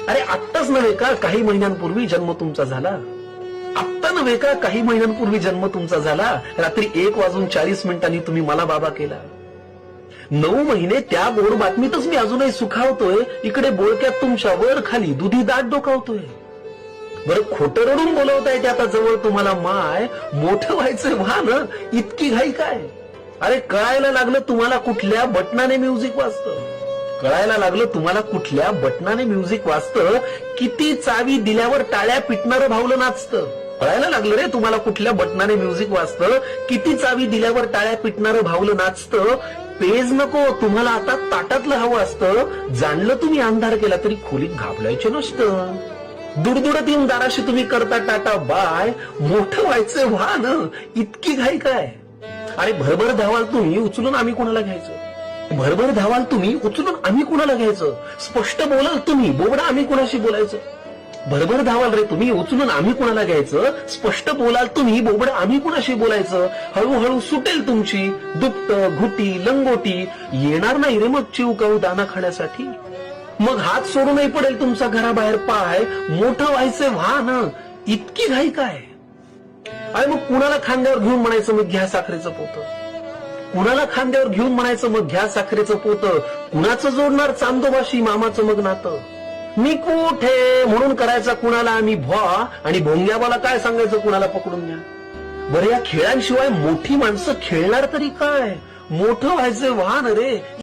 अरे आत्ताच नव्हे का काही महिन्यांपूर्वी जन्म तुमचा झाला? आत्ता नव्हे का काही महिन्यांपूर्वी जन्म तुमचा झाला? रात्री 1:40 तुम्ही मला बाबा केला. 9 महिने त्या गोड बातमीतच मी अजूनही सुखावतोय. इकडे बोळक्यात तुमच्या वर खाली दुधी दाट डोकावतोय. बरं खोटं रडून बोलवताय ते आता जवळ तुम्हाला माय. मोठं व्हायचं भान इतकी घाई काय? अरे कळायला लागलं तुम्हाला कुठल्या बटनाने म्युझिक वाजतं. कळायला लागलं तुम्हाला कुठल्या बटनाने म्युझिक वाजतं. किती चावी दिल्यावर टाळ्या पिटणारं भावलं नाचतं. कळायला लागलं रे तुम्हाला कुठल्या बटनाने म्युझिक वाजतं. किती चावी दिल्यावर टाळ्या पिटणारं भावलं नाचतं. पेज नको तुम्हाला आता ताटातलं हवं असतं. जाणलं तुम्ही अंधार केला तरी खोलीत घाबरायचं नसतं. दुडदुडत येऊन दाराशी तुम्ही करता टाटा बाय. मोठं व्हायचं भान इतकी घाई काय? अरे भरभर धावाल तुम्ही उचलून आम्ही कोणाला घ्यायचं. भरभर धावाल तुम्ही उचलून आम्ही कुणाला घ्यायचं. स्पष्ट बोलाल तुम्ही बोबडा आम्ही कुणाशी बोलायचं. भरभर धावाल रे तुम्ही उचलून आम्ही कुणाला घ्यायचं. स्पष्ट बोलाल तुम्ही बोबडा आम्ही कुणाशी बोलायचं. हळूहळू सुटेल तुमची दुपट घुटी लंगोटी. येणार नाही रे मग चिवकाऊ दाना खाण्यासाठी. मग हात सोडूनही पडेल तुमचा घराबाहेर पाय. मोठं व्हायचं भान इतकी घाई काय? अरे मग कुणाला खांद्यावर घेऊन म्हणायचं मग घ्या साखरेचं पोतं. कुणाला खांद्यावर घेऊन म्हणायचं मग घ्या साखरेचं पोतं. कुणाचं जोडणार चांदोबाशी मामाचं मग नातं. मी कुठे म्हणून करायचा कुणाला आम्ही भॉ. आणि भोंग्याबाला काय सांगायचं कुणाला पकडून घ्या. बरं या खेळांशिवाय मोठी माणसं खेळणार तरी काय? मोठं व्हायचं वाहन रे